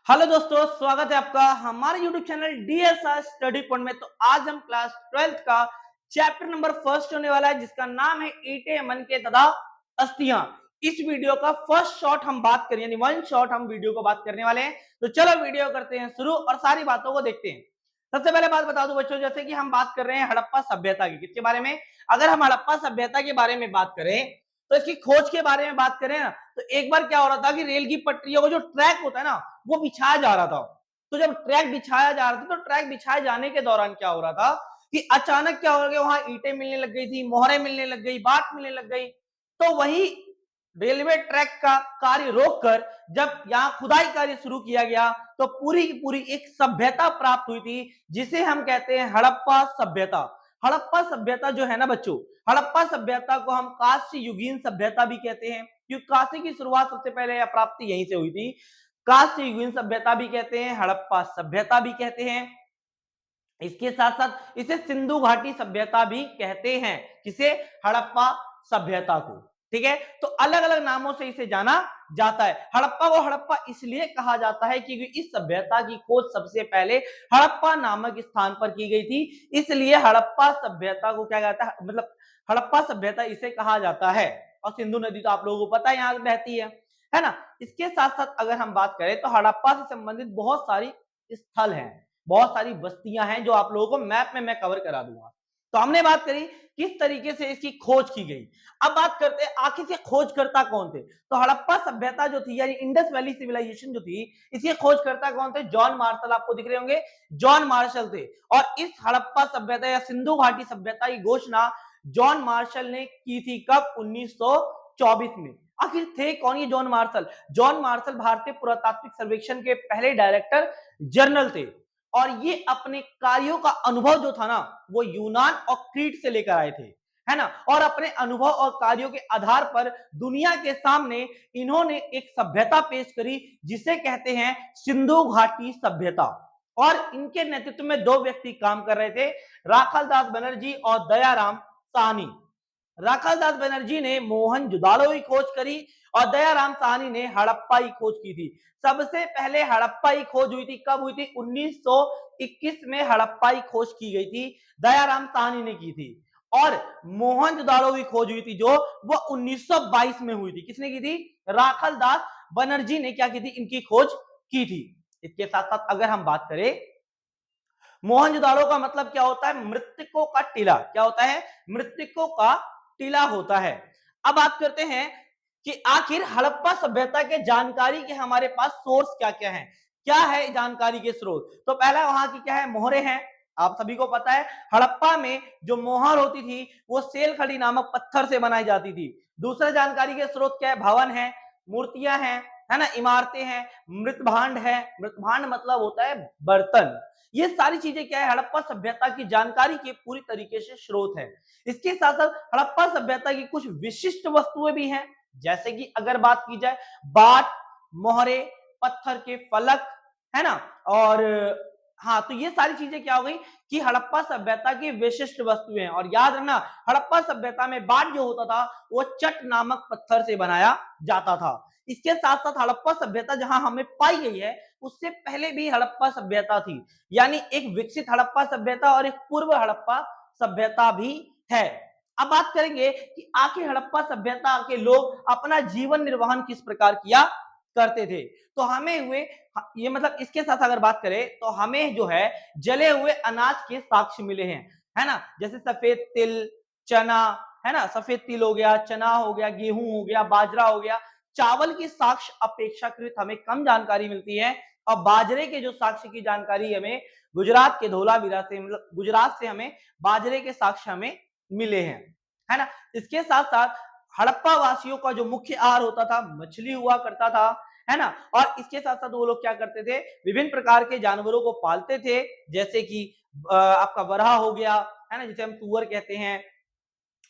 Hello दोस्तों, स्वागत है आपका हमारे YouTube channel DSR study point में। तो आज हम क्लास 12th का चैप्टर नंबर फर्स्ट होने वाला है, जिसका नाम है ईंटें, मनके तथा अस्थियां। इस वीडियो का फर्स्ट शॉट हम बात करें, यानी वन शॉट हम वीडियो को बात करने वाले हैं। तो चलो वीडियो करते हैं शुरू और सारी बातों को देखते हैं। सबसे पहले बात बता दूं बच्चों, जैसे कि हम बात कर रहे हैं हड़प्पा सभ्यता की। किसके बारे में? अगर हम हड़प्पा सभ्यता के बारे में बात करें तो इसकी खोज के बारे में बात करें ना, तो एक बार क्या हो रहा था कि रेल की पटरियों का जो ट्रैक होता है ना, वो बिछाया जा रहा था। तो जब ट्रैक बिछाया जा रहा था, तो ट्रैक बिछाए जाने के दौरान क्या हो रहा था कि अचानक क्या हो गया, वहां ईंटें मिलने लग गई थी, मोहरें मिलने लग गई, बाट मिलने लग गई। तो वही रेलवे ट्रैक का कार्य रोककर जब यहाँ खुदाई कार्य शुरू किया गया, तो पूरी की पूरी एक सभ्यता प्राप्त हुई थी, जिसे हम कहते हैं हड़प्पा सभ्यता। हड़प्पा सभ्यता जो है ना बच्चों, हड़प्पा सभ्यता को हम कांस्य युगीन सभ्यता भी कहते हैं, क्योंकि कांस्य की शुरुआत सबसे पहले या प्राप्ति यहीं से हुई थी। कांस्य युगीन सभ्यता भी कहते हैं, हड़प्पा सभ्यता भी कहते हैं। इसके साथ साथ इसे सिंधु घाटी सभ्यता भी कहते हैं। किसे? हड़प्पा सभ्यता को। ठीक है, तो अलग अलग नामों से इसे जाना जाता है। हड़प्पा को हड़प्पा इसलिए कहा जाता है क्योंकि इस सभ्यता की खोज सबसे पहले हड़प्पा नामक स्थान पर की गई थी, इसलिए हड़प्पा सभ्यता को क्या कहता है, मतलब हड़प्पा सभ्यता इसे कहा जाता है। और सिंधु नदी तो आप लोगों को पता है यहाँ बहती है ना। इसके साथ साथ अगर हम बात करें तो हड़प्पा से संबंधित बहुत सारी स्थल हैं, बहुत सारी बस्तियां हैं, जो आप लोगों को मैप में मैं कवर करा दूंगा। तो हमने बात करी किस तरीके से इसकी खोज की गई। अब बात करते हैं आखिर से खोजकर्ता कौन थे। तो हड़प्पा सभ्यता जो थी, यानी इंडस वैली सिविलाइजेशन जो थी, इसके खोजकर्ता कौन थे? जॉन मार्शल, आपको दिख रहे होंगे, जॉन मार्शल थे। और इस हड़प्पा सभ्यता या सिंधु घाटी सभ्यता की घोषणा जॉन मार्शल ने की थी। कब? 1924 में। आखिर थे कौन ये जॉन मार्शल? जॉन मार्शल भारतीय पुरातात्विक सर्वेक्षण के पहले डायरेक्टर जनरल थे, और ये अपने कार्यों का अनुभव जो था ना, वो यूनान और क्रीट से लेकर आए थे, है ना। और अपने अनुभव और कार्यों के आधार पर दुनिया के सामने इन्होंने एक सभ्यता पेश करी, जिसे कहते हैं सिंधु घाटी सभ्यता। और इनके नेतृत्व में दो व्यक्ति काम कर रहे थे, राखालदास बनर्जी और दयाराम साहनी। राखालदास बनर्जी ने मोहनजोदाड़ो की खोज करी और दयाराम साहनी ने हड़प्पा की खोज की थी। सबसे पहले हड़प्पा की खोज हुई थी। कब हुई थी? 1921 में हड़प्पा की खोज की गई थी, दयाराम साहनी ने की थी। और मोहनजोदाड़ो की खोज हुई थी जो वो 1922 में हुई थी। किसने की थी? राखालदास बनर्जी ने क्या की थी? इनकी खोज की थी। इसके साथ साथ अगर हम बात करें, मोहनजोदाड़ो का मतलब क्या होता है? मृतकों का टीला। क्या होता है? मृतकों का टीला होता है। अब बात करते हैं कि आखिर हड़प्पा सभ्यता के जानकारी के हमारे पास सोर्स क्या क्या है, क्या है जानकारी के स्रोत। तो पहला वहां की क्या है? मोहरे हैं। आप सभी को पता है हड़प्पा में जो मोहर होती थी वो सेलखड़ी नामक पत्थर से बनाई जाती थी। दूसरा जानकारी के स्रोत क्या है? भवन है, मूर्तियां हैं, है ना, इमारतें हैं, मृतभांड है। मृतभांड मतलब होता है बर्तन। ये सारी चीजें क्या है? हड़प्पा सभ्यता की जानकारी के पूरी तरीके से स्रोत है। इसके साथ साथ हड़प्पा सभ्यता की कुछ विशिष्ट वस्तुएं भी हैं, जैसे कि अगर बात की जाए बाट, मोहरे, पत्थर के फलक, है ना। और हाँ, तो ये सारी चीजें क्या हो गई कि हड़प्पा सभ्यता की विशिष्ट वस्तुएं हैं। और याद रखना, हड़प्पा सभ्यता में बाट जो होता था वो चट नामक पत्थर से बनाया जाता था। इसके साथ साथ हड़प्पा सभ्यता जहां हमें पाई गई है, उससे पहले भी हड़प्पा सभ्यता थी, यानी एक विकसित हड़प्पा सभ्यता और एक पूर्व हड़प्पा सभ्यता भी है। अब बात करेंगे कि आखिर हड़प्पा सभ्यता के लोग अपना जीवन निर्वहन किस प्रकार किया करते थे। तो हमें हुए ये, मतलब इसके साथ अगर बात करें तो हमें जो है जले हुए अनाज के साक्ष्य मिले हैं, है ना। जैसे सफेद तिल, चना, है ना, सफेद तिल हो गया, चना हो गया, गेहूं हो गया, बाजरा हो गया। चावल की साक्ष्य अपेक्षाकृत हमें कम जानकारी मिलती है, और बाजरे के जो साक्ष्य की जानकारी हमें गुजरात के धोलावीरा से, मतलब गुजरात से हमें बाजरे के साक्ष्य हमें मिले हैं, है ना। इसके साथ साथ हड़प्पा वासियों का जो मुख्य आहार होता था, मछली हुआ करता था, है ना। और इसके साथ साथ वो लोग क्या करते थे? विभिन्न प्रकार के जानवरों को पालते थे, जैसे कि आपका बरहा हो गया, है ना, जिसे हम सुअर कहते हैं,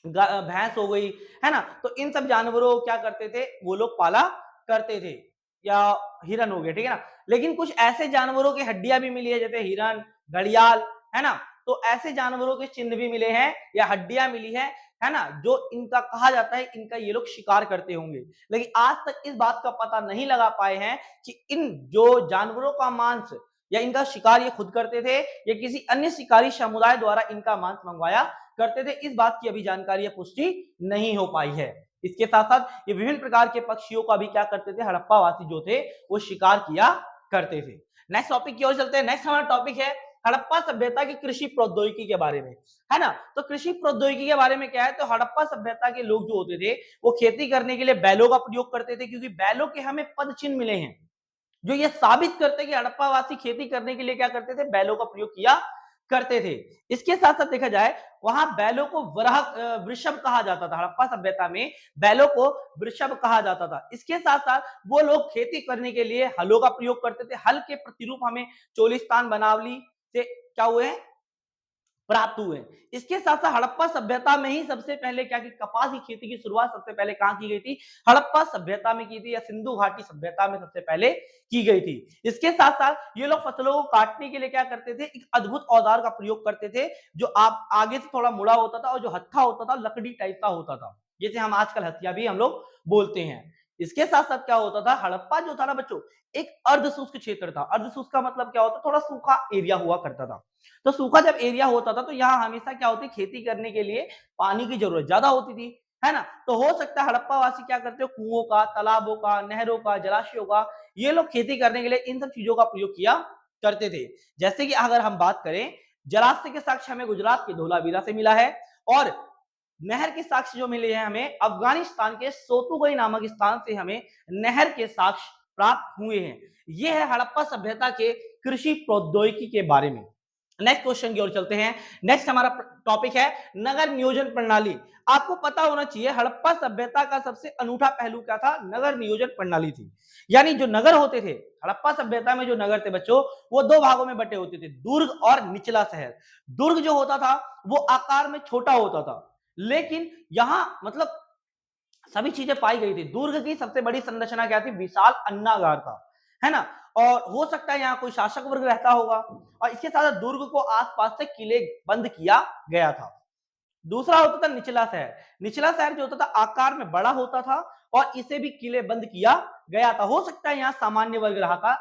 भैंस हो गई, है ना। तो इन सब जानवरों को क्या करते थे? वो लोग पाला करते थे। या हिरन हो गए, ठीक है ना। लेकिन कुछ ऐसे जानवरों की हड्डियां भी मिली है, जैसे हिरन, घड़ियाल, है ना। तो ऐसे जानवरों के चिन्ह भी मिले हैं या हड्डियां मिली है, है ना, जो इनका कहा जाता है इनका ये लोग शिकार करते होंगे, लेकिन आज तक इस बात का पता नहीं लगा पाए हैं कि इन जो जानवरों का मांस या इनका शिकार ये खुद करते थे या किसी अन्य शिकारी समुदाय द्वारा इनका मांस मंगवाया करते थे, इस बात की अभी जानकारी या पुष्टि नहीं हो पाई है। इसके साथ साथ ये विभिन्न प्रकार के पक्षियों का भी क्या करते थे, हड़प्पा वासी जो थे वो शिकार किया करते थे। नेक्स्ट टॉपिक की ओर चलते हैं। नेक्स्ट हमारा टॉपिक है हड़प्पा सभ्यता की कृषि प्रौद्योगिकी के बारे में, है ना। तो कृषि प्रौद्योगिकी के बारे में क्या है, तो हड़प्पा सभ्यता के लोग जो होते थे वो खेती करने के लिए बैलों का प्रयोग करते थे, क्योंकि बैलों के हमें पद चिन्ह मिले हैं जो ये साबित करते हैं कि हड़प्पा वासी खेती करने के लिए क्या करते थे, बैलों का प्रयोग किया करते थे। इसके साथ साथ देखा जाए वहां बैलों को वृषभ कहा जाता था, हड़प्पा सभ्यता में बैलों को वृषभ कहा जाता था। इसके साथ साथ वो लोग खेती करने के लिए हलों का प्रयोग करते थे। हल के प्रतिरूप हमें चोलिस्तान बनावली से क्या हुए प्राप्त हुए। इसके साथ साथ हड़प्पा सभ्यता में ही सबसे पहले क्या की कपास की खेती की शुरुआत सबसे पहले कहां की गई थी, हड़प्पा सभ्यता में की थी, या सिंधु घाटी सभ्यता में सबसे पहले की गई थी। इसके साथ साथ ये लोग फसलों को काटने के लिए क्या करते थे, एक अद्भुत औजार का प्रयोग करते थे जो आप आगे से थोड़ा मुड़ा होता था और जो हत्था होता था लकड़ी टाइप का होता था, जैसे हम आजकल हथिया भी हम लोग बोलते हैं। इसके साथ साथ क्या होता था, हड़प्पा जो था ना बच्चों एक अर्धशुष्क क्षेत्र था। अर्धशुष्क का मतलब क्या होता, थोड़ा सूखा एरिया हुआ करता था। तो सूखा जब एरिया होता था तो यहाँ हमेशा क्या होती, खेती करने के लिए पानी की जरूरत ज्यादा होती थी, है ना। तो हो सकता है हड़प्पा वासी क्या करते हो, कुओं का, तालाबों का, नहरों का, जलाशयों का, ये लोग खेती करने के लिए इन सब चीजों का प्रयोग किया करते थे। जैसे कि अगर हम बात करें, जलाशय के साक्ष्य हमें गुजरात के धोलावीरा से मिला है, और नहर के साक्ष्य जो मिले हैं हमें अफगानिस्तान के सोतुगई नामक स्थान से हमें नहर के साक्ष्य प्राप्त हुए हैं। ये है हड़प्पा सभ्यता के कृषि प्रौद्योगिकी के बारे में। नेक्स्ट क्वेश्चन की ओर चलते हैं। नेक्स्ट हमारा टॉपिक है नगर नियोजन प्रणाली। आपको पता होना चाहिए हड़प्पा सभ्यता का सबसे अनूठा पहलू क्या था, नगर नियोजन प्रणाली थी। यानी जो नगर होते थे हड़प्पा सभ्यता में, जो नगर थे बच्चों वो दो भागों में बटे होते थे, दुर्ग और निचला शहर। दुर्ग जो होता था वो आकार में छोटा होता था, लेकिन यहां मतलब सभी चीजें पाई गई थी। दुर्ग की सबसे बड़ी संरचना क्या थी, विशाल अन्नागार था, है ना। और हो सकता है यहाँ कोई शासक वर्ग रहता होगा, और इसके साथ दुर्ग को आसपास से किले बंद किया गया था। दूसरा होता था निचला शहर। निचला शहर जो होता था आकार में बड़ा होता था और इसे भी किले बंद किया गया था। हो सकता है यहाँ सामान्य वर्ग रहा था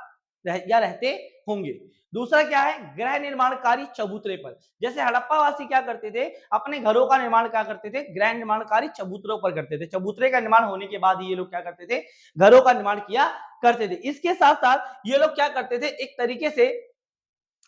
या रहते होंगे। दूसरा क्या है, गृह निर्माण कार्य चबूतरे पर। जैसे हड़प्पा वासी क्या करते थे, अपने घरों का निर्माण क्या करते थे, गृह निर्माण कार्य चबूतरों पर करते थे। चबूतरे का निर्माण होने के बाद ये लोग क्या करते थे, घरों का निर्माण किया करते थे। इसके साथ साथ ये लोग क्या करते थे, एक तरीके से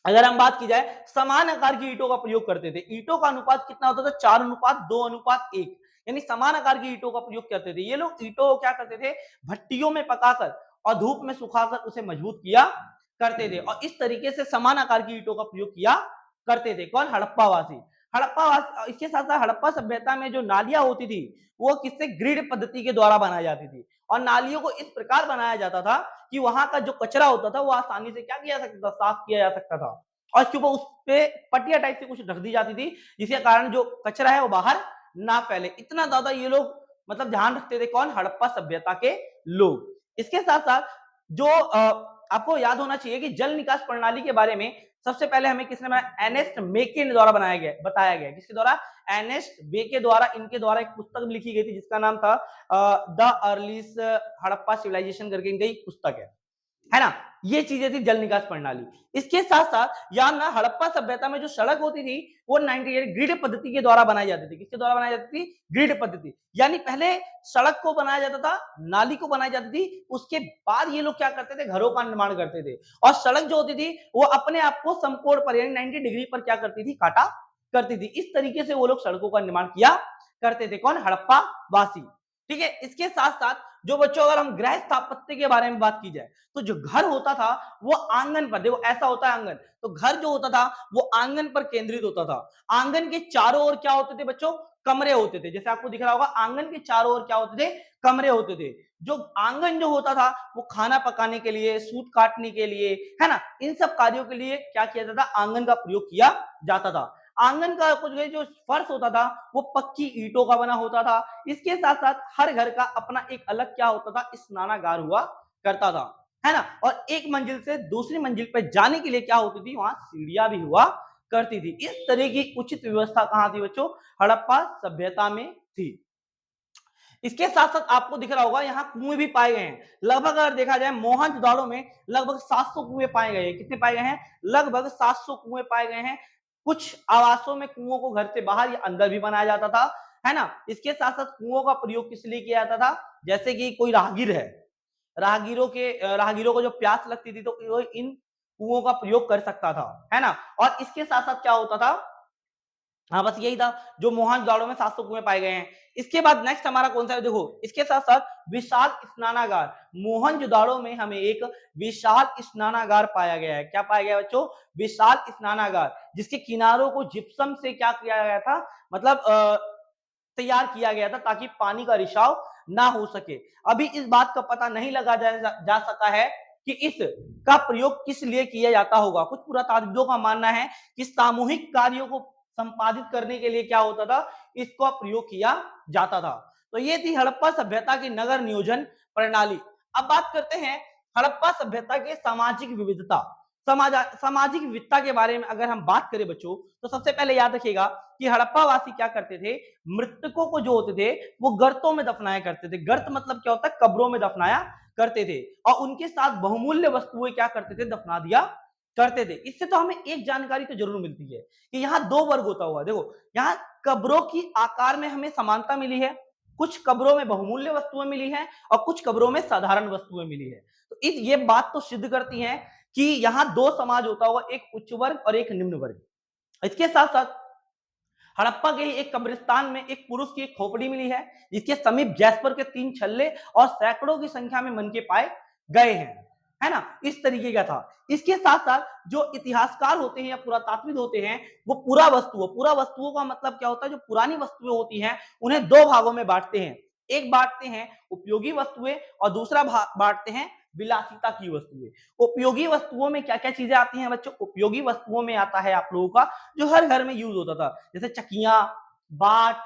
अगर हम बात की जाए समान आकार की ईंटों का प्रयोग करते थे। ईंटों का अनुपात कितना होता था, 4:2:1, यानी समान आकार की ईंटों का प्रयोग करते थे। ये लोग ईंटों को क्या करते थे, भट्टियों में पकाकर और धूप में सुखाकर उसे मजबूत किया करते थे, और इस तरीके से समान आकार की ईंटों का प्रयोग किया करते थे। कौन, हड़प्पा वासी। हड़प्पा वासी। इसके साथ साथ हड़प्पा सभ्यता में जो नालियां होती थी वो किससे, ग्रिड पद्धति के द्वारा बनाई जाती थी, और नालियों को इस प्रकार बनाया जाता था कि वहां का जो कचरा होता था वो आसानी से क्या किया जा सकता था, साफ किया जा सकता था, और उसके ऊपर उस पे पटिया टाइप से कुछ रख दी जाती थी जिसके कारण जो कचरा है वो बाहर ना फैले। इतना ज्यादा ये लोग मतलब ध्यान रखते थे, कौन, हड़प्पा सभ्यता के लोग। इसके साथ साथ जो आपको याद होना चाहिए कि जल निकास प्रणाली के बारे में सबसे पहले हमें किसने बनाया, एर्नेस्ट मेके द्वारा बताया गया। किसके द्वारा, एर्नेस्ट मेके द्वारा। इनके द्वारा एक पुस्तक लिखी गई थी जिसका नाम था द अर्लीस्ट हड़प्पा सिविलाइजेशन करके इनकी एक पुस्तक है ना। ये चीजें थी जल निकास प्रणाली। इसके साथ साथ याद ना, हड़प्पा सभ्यता में जो सड़क होती थी वो 98 ग्रिड पद्धति के द्वारा बनाई जाती थी। किसके द्वारा बनाई जाती थी, ग्रिड पद्धति। यानी पहले सड़क को बनाया जाता था, नाली को बनाई जाती थी, उसके बाद ये लोग क्या करते थे, घरों का निर्माण करते थे, और सड़क जो होती थी वो अपने आप को समकोण पर यानी 90 डिग्री पर क्या करती थी, काटा करती थी। इस तरीके से वो लोग सड़कों का निर्माण किया करते थे। कौन, हड़प्पा वासी। ठीक है। इसके साथ साथ जो बच्चों अगर हम गृह स्थापत्य के बारे में बात की जाए तो जो घर होता था वो आंगन पर, देखो ऐसा होता है आंगन, तो घर जो होता था वो आंगन पर केंद्रित होता था। आंगन के चारों ओर क्या होते थे बच्चों, कमरे होते थे। जैसे आपको दिख रहा होगा आंगन के चारों ओर क्या होते थे, कमरे होते थे। जो आंगन जो होता था वो खाना पकाने के लिए, सूत काटने के लिए, है ना, इन सब कार्यों के लिए क्या किया जाता था, आंगन का प्रयोग किया जाता था। आंगन का कुछ जो फर्श होता था वो पक्की ईंटों का बना होता था। इसके साथ साथ हर घर का अपना एक अलग क्या होता था, स्नानागार हुआ करता था, है ना। और एक मंजिल से दूसरी मंजिल पर जाने के लिए क्या होती थी, वहां सीढ़ियां भी हुआ करती थी। इस तरह की उचित व्यवस्था कहां थी बच्चों? हड़प्पा सभ्यता में थी। इसके साथ साथ आपको दिख रहा होगा यहाँ कुएं भी पाए गए हैं। लगभग अगर देखा जाए मोहनजोदड़ो में लगभग 700 कुएं पाए गए हैं। कितने पाए गए हैं? लगभग 700 कुएं पाए गए हैं। कुछ आवासों में कुओं को घर से बाहर या अंदर भी बनाया जाता था, है ना। इसके साथ साथ कुओं का प्रयोग किस लिए किया जाता था? जैसे कि कोई राहगीर है, राहगीरों को जो प्यास लगती थी तो वो इन कुओं का प्रयोग कर सकता था, है ना। और इसके साथ साथ क्या होता था? हाँ, बस यही था जो मोहनजोदड़ो में 700 कुएं पाए गए हैं। इसके बाद नेक्स्ट हमारा कौन सा है? देखो इसके साथ साथ विशाल स्नानागार। मोहनजोदड़ो में हमें एक विशाल स्नानागार पाया गया है। क्या पाया गया बच्चों? विशाल स्नानागार, जिसके किनारों को जिप्सम से क्या किया गया था? मतलब तैयार किया गया था ताकि पानी का रिसाव ना हो सके। अभी इस बात का पता नहीं लगा जा सका है कि इस का प्रयोग किस लिए किया जाता होगा। कुछ पुरातात्विदों का मानना है कि सामूहिक कार्यों को संपादित करने के लिए क्या होता था? इसका प्रयोग किया जाता था। तो ये थी हड़प्पा सभ्यता की नगर नियोजन प्रणाली। अब बात करते हैं हड़प्पा सभ्यता के सामाजिक विविधता। सामाजिक विविधता के बारे में अगर हम बात करें बच्चों, तो सबसे पहले याद रखिएगा कि हड़प्पा वासी क्या करते थे? मृतकों को जो होते थे वो गर्तों में दफनाया करते थे। गर्त मतलब क्या होता है? कब्रों में दफनाया करते थे। और उनके साथ बहुमूल्य वस्तुएं क्या करते थे? दफना दिया करते थे। इससे तो हमें एक जानकारी तो जरूर मिलती है कि यहाँ दो वर्ग होता हुआ। देखो यहाँ कब्रों की आकार में हमें समानता मिली है, कुछ कब्रों में बहुमूल्य वस्तुएं मिली हैं और कुछ कब्रों में साधारण वस्तुएं मिली है। तो ये बात तो सिद्ध करती है कि यहाँ दो समाज होता होगा, एक उच्च वर्ग और एक निम्न वर्ग। इसके साथ साथ हड़प्पा के एक कब्रिस्तान में एक पुरुष की एक खोपड़ी मिली है, जिसके समीप जैस्पर के 3 छल्ले और सैकड़ों की संख्या में मनके पाए गए हैं, है ना। इस तरीके का था। इसके साथ साथ जो इतिहासकार होते हैं या पुरातात्विद होते हैं, वो पूरा वस्तुओं का मतलब क्या होता है? जो पुरानी वस्तुएं होती हैं उन्हें दो भागों में बांटते हैं। एक बांटते हैं उपयोगी वस्तुएं और दूसरा बांटते हैं विलासिता की वस्तुएं। उपयोगी वस्तुओं में क्या क्या चीजें आती हैं बच्चों? उपयोगी वस्तुओं में आता है आप लोगों का जो हर घर में यूज होता था, जैसे चकियां, बाट,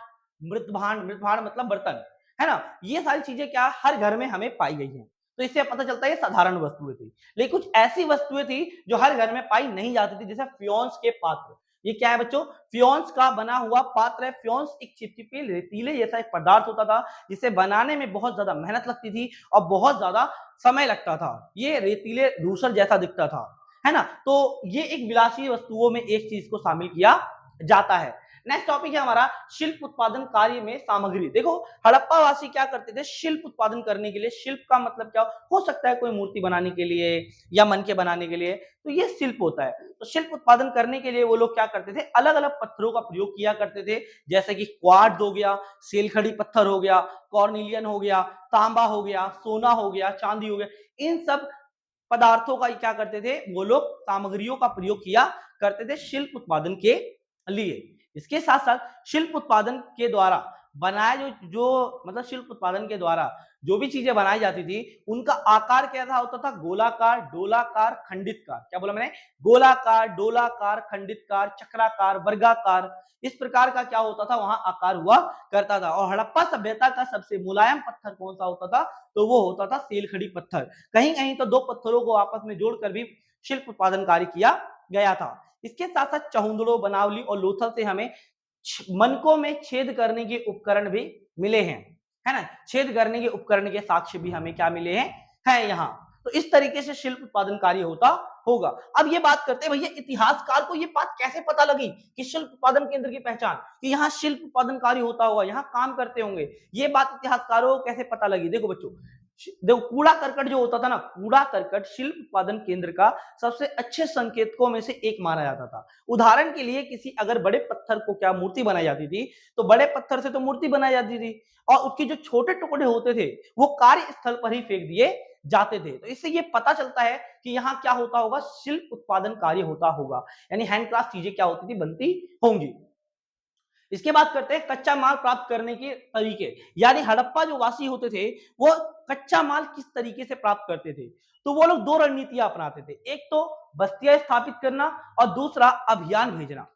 मृत भांड मतलब बर्तन, है ना। ये सारी चीजें क्या हर घर में हमें पाई गई हैं। तो इससे पता चलता है ये साधारण वस्तुएं थी। लेकिन कुछ ऐसी वस्तुएं थी जो हर घर में पाई नहीं जाती थी, जैसे फ्योन्स के पात्र। ये क्या है बच्चों? फ्योन्स का बना हुआ पात्र है। फ्योन्स एक चिपचिपे रेतीले जैसा एक पदार्थ होता था, जिसे बनाने में बहुत ज्यादा मेहनत लगती थी और बहुत ज्यादा समय लगता था। ये रेतीले धूसर जैसा दिखता था, है ना। तो ये एक विलासी वस्तुओं में एक चीज को शामिल किया जाता है। नेक्स्ट टॉपिक है हमारा शिल्प उत्पादन कार्य में सामग्री। देखो हड़प्पा वासी क्या करते थे शिल्प उत्पादन करने के लिए? शिल्प का मतलब क्या हो सकता है? कोई मूर्ति बनाने के लिए या मनके बनाने के लिए, तो ये शिल्प होता है। तो शिल्प उत्पादन करने के लिए वो लोग क्या करते थे? अलग अलग पत्थरों का प्रयोग किया करते थे, जैसे कि क्वार्ट्ज हो गया, सेलखड़ी पत्थर हो गया, कॉर्निलियन हो गया, तांबा हो गया, सोना हो गया, चांदी हो गया। इन सब पदार्थों का क्या करते थे? वो लोग सामग्रियों का प्रयोग किया करते थे शिल्प उत्पादन के लिए। इसके साथ साथ शिल्प उत्पादन के द्वारा बनाया जो मतलब शिल्प उत्पादन के द्वारा जो भी चीजें बनाई जाती थी, उनका आकार कैसा होता था? गोलाकार, डोलाकार, खंडितकार। क्या बोला मैंने? गोलाकार, डोलाकार, खंडितकार, चक्राकार, वर्गाकार। इस प्रकार का क्या होता था? वहां आकार हुआ करता था। और हड़प्पा सभ्यता का सबसे मुलायम पत्थर कौन सा होता था? तो वो होता था सेलखड़ी पत्थर। कहीं कहीं तो दो पत्थरों को आपस में जोड़कर भी शिल्प उत्पादन कार्य किया गया था। इसके साथ साथ चहुंदड़ों, बनावली और लोथल से हमें मनकों में छेद करने के उपकरण भी मिले हैं, है ना। छेद करने के उपकरण के साक्ष्य भी हमें क्या मिले हैं यहाँ। तो इस तरीके से शिल्प उत्पादन कार्य होता होगा। अब ये बात करते हैं भैया इतिहासकार को ये बात कैसे पता लगी कि शिल्प उत्पादन केंद्र की पहचान, कि यहाँ शिल्प उत्पादन कार्य होता होगा, यहाँ काम करते होंगे। ये बात इतिहासकारों को कैसे पता लगी? देखो बच्चों, देखो कूड़ा करकट जो होता था ना, कूड़ा करकट शिल्प उत्पादन केंद्र का सबसे अच्छे संकेतकों में से एक माना जाता था। उदाहरण के लिए किसी अगर बड़े पत्थर को क्या मूर्ति बनाई जाती थी, तो बड़े पत्थर से तो मूर्ति बनाई जाती थी और उसके जो छोटे टुकड़े होते थे वो कार्य स्थल पर ही फेंक दिए जाते थे। तो इससे ये पता चलता है कि यहाँ क्या होता होगा? शिल्प उत्पादन कार्य होता होगा, यानी हैंडक्राफ्ट चीजें क्या होती थी? बनती होंगी। इसके बाद करते हैं कच्चा माल प्राप्त करने के तरीके, यानी हड़प्पा जो वासी होते थे वो कच्चा माल किस तरीके से प्राप्त करते थे। तो वो लोग दो रणनीतियां अपनाते थे, एक तो बस्तियां स्थापित करना और दूसरा अभियान भेजना।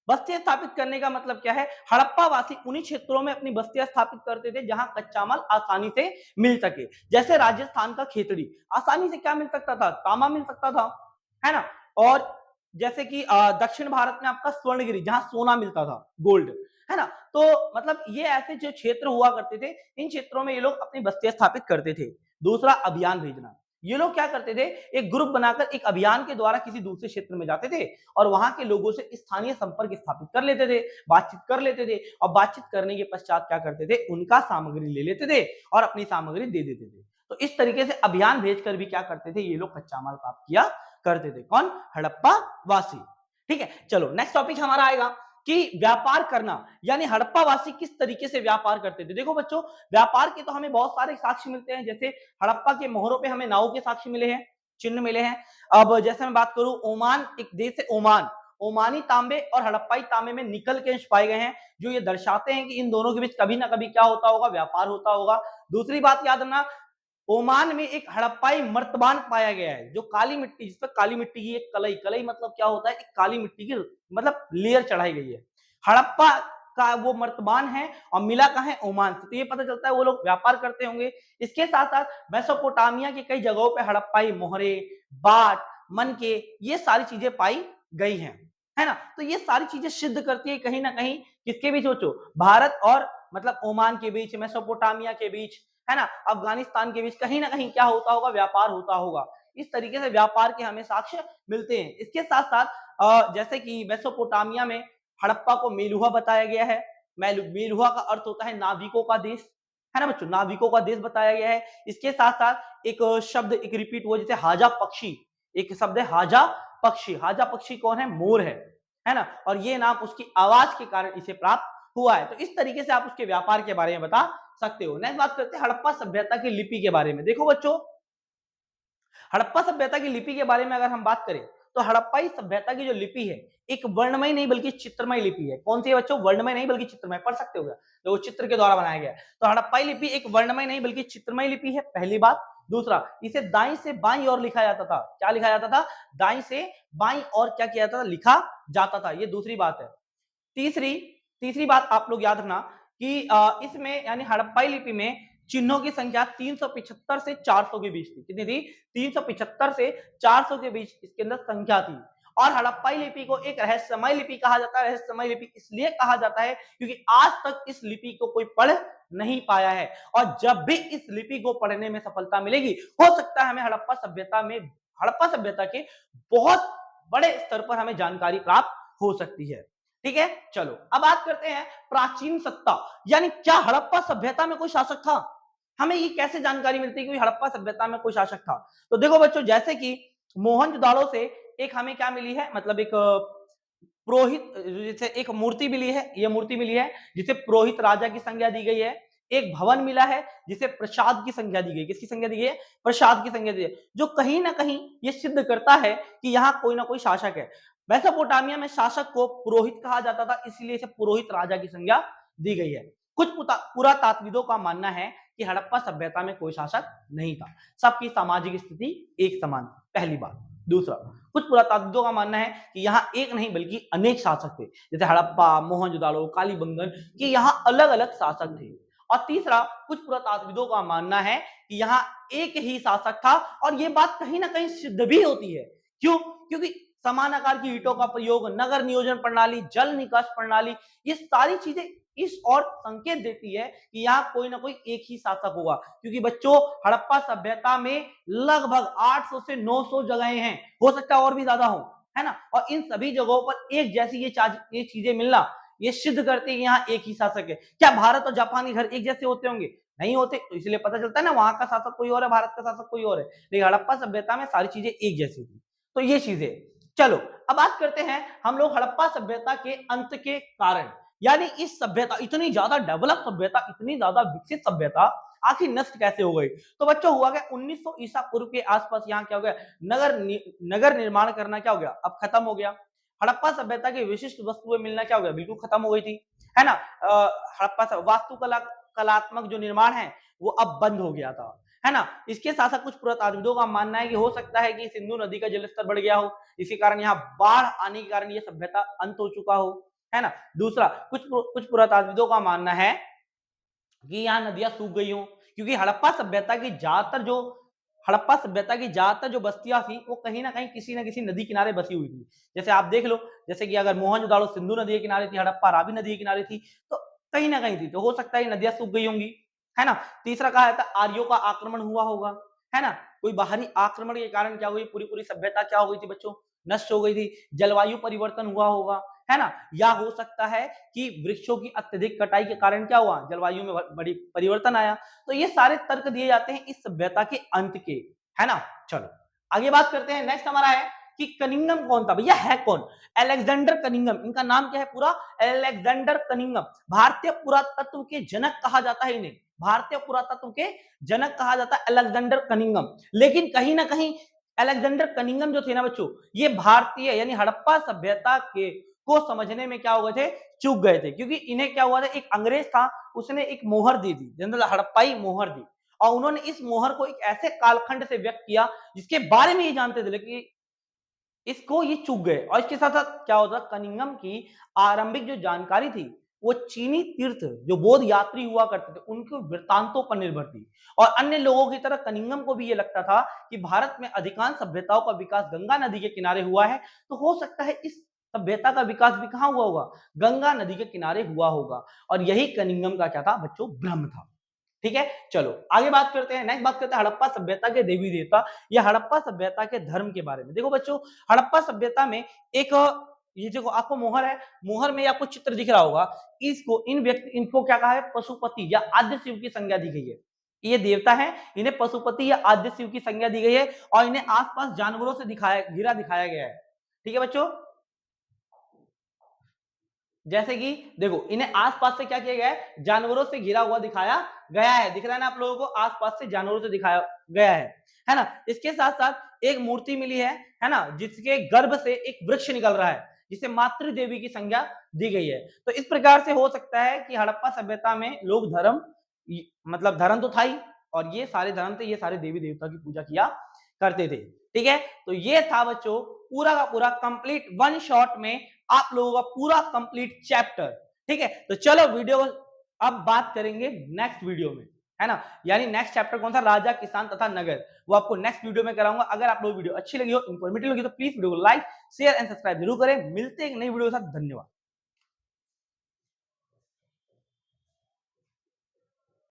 बस्तियां स्थापित करने का मतलब क्या है? हड़प्पा वासी उन्हीं क्षेत्रों में अपनी बस्तियां स्थापित करते थे जहां कच्चा माल आसानी से मिल सके। जैसे राजस्थान का खेतड़ी, आसानी से क्या मिल सकता था? तांबा मिल सकता था, है ना। और जैसे कि दक्षिण भारत में आपका स्वर्णगिरी जहां सोना मिलता था, गोल्ड, है ना। तो मतलब ये ऐसे जो क्षेत्र हुआ करते थे, इन क्षेत्रों में ये लोग अपनी बस्तियां स्थापित करते थे। दूसरा, अभियान भेजना। ये लोग क्या करते थे, एक ग्रुप बनाकर एक अभियान के द्वारा किसी दूसरे क्षेत्र में जाते थे और वहां के लोगों से स्थानीय संपर्क स्थापित कर लेते थे, बातचीत कर लेते थे और बातचीत करने के पश्चात क्या करते थे, उनका सामग्री ले लेते थे और अपनी सामग्री दे देते थे। तो इस तरीके से अभियान भेजकर भी क्या करते थे, ये लोग कच्चा माल प्राप्त किया करते थे। कौन? हड़प्पा वासी। ठीक है, चलो नेक्स्ट टॉपिक हमारा आएगा कि व्यापार करना, यानी हड़प्पा वासी किस तरीके से व्यापार करते थे। देखो बच्चों, व्यापार के तो हमें बहुत सारे साक्ष्य मिलते हैं, जैसे हड़प्पा के मोहरों पे हमें नाव के साक्ष्य मिले हैं, चिन्ह मिले हैं। अब जैसे मैं बात करूं, ओमान एक देश है, ओमान, ओमानी तांबे और हड़प्पाई तांबे में निकल के अंश पाए गए हैं, जो ये दर्शाते हैं कि इन दोनों के बीच कभी ना कभी क्या होता होगा, व्यापार होता होगा। दूसरी बात याद रखना, ओमान में एक हड़प्पाई मर्तबान पाया गया है, जो काली मिट्टी, जिस पर काली मिट्टी की एक कलई, कलई मतलब क्या होता है, एक काली मिट्टी की मतलब लेयर चढ़ाई गई है। हड़प्पा का वो मर्तबान है और मिला कहाँ है, ओमान से। तो ये पता चलता है वो लोग व्यापार करते होंगे। इसके साथ साथ मेसोपोटामिया की कई जगहों पे हड़प्पाई मोहरे, बाट, मनके, ये सारी चीजें पाई गई हैं, है ना। तो ये सारी चीजें सिद्ध करती है कहीं ना कहीं किसके बीच, सोचो, भारत और मतलब ओमान के बीच, मेसोपोटामिया के बीच, है ना, अफगानिस्तान के बीच कहीं ना कहीं क्या होता होगा, व्यापार होता होगा। इस तरीके से व्यापार के हमें साक्ष्य मिलते हैं। इसके साथ साथ जैसे कि मेसोपोटामिया में हड़प्पा को मेलुहा बताया गया है। मेलुहा का अर्थ होता है नाविकों का देश, है ना बच्चों, नाविकों का देश बताया गया है। इसके साथ साथ एक शब्द एक रिपीट हुआ, जैसे हाजा पक्षी, एक शब्द है हाजा पक्षी। हाजा पक्षी कौन है? मोर है ना, और ये नाम उसकी आवाज के कारण इसे प्राप्त हुआ है। तो इस तरीके से आप उसके व्यापार के बारे में बता सकते हो। नेक्स्ट बात करते हैं हड़प्पा सभ्यता की लिपि के बारे में। देखो बच्चों, हड़प्पा सभ्यता की लिपि के बारे में अगर हम बात करें, तो हड़प्पाई सभ्यता की जो लिपि है, एक वर्णमय नहीं बल्कि चित्रमय लिपि है। कौन सी है बच्चों? वर्णमय नहीं बल्कि चित्रमय। पढ़ सकते हो, जो चित्र के द्वारा बनाया गया है। तो हड़प्पाई लिपि एक वर्णमय नहीं बल्कि चित्रमय लिपि है, पहली बात। दूसरा, इसे दाई से बाई ओर लिखा जाता था। क्या लिखा जाता था? दाई से बाई और क्या किया जाता था? लिखा जाता था। ये दूसरी बात है। तीसरी तीसरी बात आप लोग याद रखना कि इसमें यानी हड़प्पाई लिपि में चिन्हों की संख्या 375 से 400 के बीच थी। कितनी थी? 375 से 400 के बीच इसके अंदर संख्या थी। और हड़प्पाई लिपि को एक रहस्यमय लिपि कहा जाता है। रहस्यमय लिपि इसलिए कहा जाता है क्योंकि आज तक इस लिपि को कोई पढ़ नहीं पाया है, और जब भी इस लिपि को पढ़ने में सफलता मिलेगी, हो सकता है हमें हड़प्पा सभ्यता के बहुत बड़े स्तर पर हमें जानकारी प्राप्त हो सकती है। ठीक है, चलो अब बात करते हैं प्राचीन सत्ता, यानी क्या हड़प्पा सभ्यता में कोई शासक था? हमें ये कैसे जानकारी मिलती है कि हड़प्पा सभ्यता में कोई शासक था? तो देखो बच्चों, जैसे कि मोहनजोदाड़ो से एक हमें क्या मिली है, मतलब एक पुरोहित, जैसे एक मूर्ति मिली है, ये मूर्ति मिली है जिसे पुरोहित राजा की संज्ञा दी गई है। एक भवन मिला है जिसे प्रसाद की संज्ञा दी गई। किसकी संज्ञा दी गई है? प्रसाद की संज्ञा दी है, जो कहीं ना कहीं ये सिद्ध करता है कि यहाँ कोई ना कोई शासक है। मेसोपोटामिया में शासक को पुरोहित कहा जाता था, इसलिए इसे पुरोहित राजा की संज्ञा दी गई है। कुछ पुरातात्विदों का मानना है कि हड़प्पा सभ्यता में कोई शासक नहीं था, सबकी सामाजिक स्थिति एक समान थी, पहली बात। दूसरा, कुछ पुरातात्विदों का मानना है कि यहाँ एक नहीं बल्कि अनेक शासक थे, जैसे हड़प्पा, मोहनजोदाड़ो, कालीबंगन, कि यहाँ अलग अलग शासक थे। और तीसरा, कुछ पुरातात्विदों का मानना है कि यहाँ एक ही शासक था, और ये बात कहीं ना कहीं सिद्ध भी होती है। क्यों? क्योंकि समान आकार की ईंटों का प्रयोग, नगर नियोजन प्रणाली, जल निकास प्रणाली, ये सारी चीजें इस और संकेत देती है कि यहाँ कोई ना कोई एक ही शासक होगा। क्योंकि बच्चों, हड़प्पा सभ्यता में लगभग 800 से 900 जगहें हैं, हो सकता है और भी ज्यादा हो, है ना। और इन सभी जगहों पर एक जैसी ये चीजें मिलना, ये सिद्ध करते हैं कि यहाँ एक ही शासक है। क्या भारत और जापान के घर एक जैसे होते होंगे? नहीं होते। तो इसलिए पता चलता है ना, वहां का शासक कोई और है, भारत का शासक कोई और है। लेकिन हड़प्पा सभ्यता में सारी चीजें एक जैसी थी। तो ये चीजें, चलो अब बात करते हैं हम लोग हड़प्पा सभ्यता के अंत के कारण, यानी इस सभ्यता, इतनी ज्यादा डेवलप सभ्यता, इतनी ज्यादा विकसित सभ्यता आखिर नष्ट कैसे हो गई? तो बच्चों, हुआ गया 1900 ईसा पूर्व के आसपास, यहाँ क्या हो गया, नगर निर्माण करना क्या हो गया, अब खत्म हो गया। हड़प्पा सभ्यता की विशिष्ट वस्तुएं मिलना क्या हो गया, बिल्कुल खत्म हो गई थी, है ना। हड़प्पा वास्तुकला, कलात्मक जो निर्माण है वो अब बंद हो गया था, है ना। इसके साथ साथ कुछ पुरातात्विदों का मानना है कि हो सकता है कि सिंधु नदी का जलस्तर बढ़ गया हो, इसी कारण यहाँ बाढ़ आने के कारण ये सभ्यता अंत हो चुका हो, है ना। दूसरा, कुछ पुरातात्विदों का मानना है कि यहाँ नदियां सूख गई हो, क्योंकि हड़प्पा सभ्यता की ज्यादातर जो हड़प्पा सभ्यता की ज्यादातर जो बस्तियां थी वो कहीं ना कहीं किसी न किसी नदी किनारे बसी हुई थी। जैसे आप देख लो, जैसे कि अगर मोहनजोदाड़ो सिंधु नदी के किनारे थी, हड़प्पा रावी नदी के किनारे थी, तो कहीं ना कहीं थी, तो हो सकता है ये नदियां सूख गई होंगी, है ना। तीसरा कहा जाता है आर्यों का आक्रमण हुआ होगा, है ना। कोई बाहरी आक्रमण के कारण क्या हुई, पूरी पूरी सभ्यता क्या हो गई थी बच्चों, नष्ट हो गई थी। जलवायु परिवर्तन हुआ होगा, है ना। या हो सकता है कि वृक्षों की अत्यधिक कटाई के कारण क्या हुआ, जलवायु में बड़ी परिवर्तन आया। तो ये सारे तर्क दिए जाते हैं इस सभ्यता के अंत के, है ना। चलो आगे बात करते हैं। नेक्स्ट हमारा है कि कनिंगम कौन था, भैया है कौन, अलेक्जेंडर कनिंगम। इनका नाम क्या है पूरा, अलेक्जेंडर कनिंगम। भारतीय पुरातत्व के जनक कहा जाता है इन्हें, भारतीय पुरातत्व के जनक कहा जाता है अलेक्जेंडर कनिंगम। लेकिन कहीं ना कहीं अलेक्जेंडर कनिंगम जो थे ना बच्चों, ये भारतीय यानी हड़प्पा सभ्यता के को समझने में क्या हो गए थे, चूक गए थे। क्योंकि इन्हें क्या हुआ था, एक अंग्रेज था, उसने एक मोहर दी थी, जनरल हड़प्पाई मोहर दी, और उन्होंने इस मोहर को एक ऐसे कालखंड से व्यक्त किया जिसके बारे में ये जानते थे, लेकिन इसको ये चूक गए। और इसके साथ साथ क्या होता, कनिंगम की आरंभिक जो जानकारी थी वो चीनी तीर्थ जो बौद्ध यात्री हुआ करते थे उनके वृत्तांतों पर निर्भर थी। और अन्य लोगों की तरह कनिंगम को भी ये लगता था कि भारत में अधिकांश सभ्यताओं का विकास गंगा नदी के किनारे हुआ है, तो हो सकता है इस सभ्यता का विकास भी कहां हुआ होगा, गंगा नदी के किनारे हुआ होगा। और यही कनिंगम का क्या था बच्चों, भ्रम था। ठीक है, चलो आगे बात करते हैं। नेक्स्ट बात करते हैं हड़प्पा सभ्यता के देवी देवता या हड़प्पा सभ्यता के धर्म के बारे में। देखो बच्चों, हड़प्पा सभ्यता में एक ये जो आपको मोहर है, मोहर में आपको चित्र दिख रहा होगा, इसको इन व्यक्ति इनको क्या कहा है, पशुपति या आद्य शिव की संज्ञा दी गई है। ये देवता है, इन्हें पशुपति या आद्य शिव की संज्ञा दी गई है, और इन्हें आसपास जानवरों से घिरा दिखाया गया है। ठीक है बच्चों, जैसे कि देखो इन्हें आसपास से क्या किया गया है, जानवरों से घिरा हुआ दिखाया गया है। दिख रहा है ना आप लोगों को, आसपास से जानवरों से दिखाया गया है ना। इसके साथ साथ एक मूर्ति मिली है ना, जिसके गर्भ से एक वृक्ष निकल रहा है, जिसे मातृ देवी की संज्ञा दी गई है। तो इस प्रकार से हो सकता है कि हड़प्पा सभ्यता में लोग धर्म, मतलब धर्म तो था ही, और ये सारे धर्म थे, ये सारे देवी देवता की पूजा किया करते थे। ठीक है, तो ये था बच्चों पूरा का पूरा कंप्लीट वन शॉट में आप लोगों का पूरा कंप्लीट चैप्टर। ठीक है, तो चलो वीडियो अब बात करेंगे नेक्स्ट वीडियो में, है ना। यानी नेक्स्ट चैप्टर कौन सा, राजा किसान तथा नगर, वो आपको नेक्स्ट वीडियो में कराऊंगा। अगर आप लोग वीडियो अच्छी लगी हो, इंफॉर्मेटिव लगी, तो प्लीज वीडियो को लाइक शेयर एंड सब्सक्राइब जरूर करें। मिलते हैं एक नई वीडियो के साथ, धन्यवाद।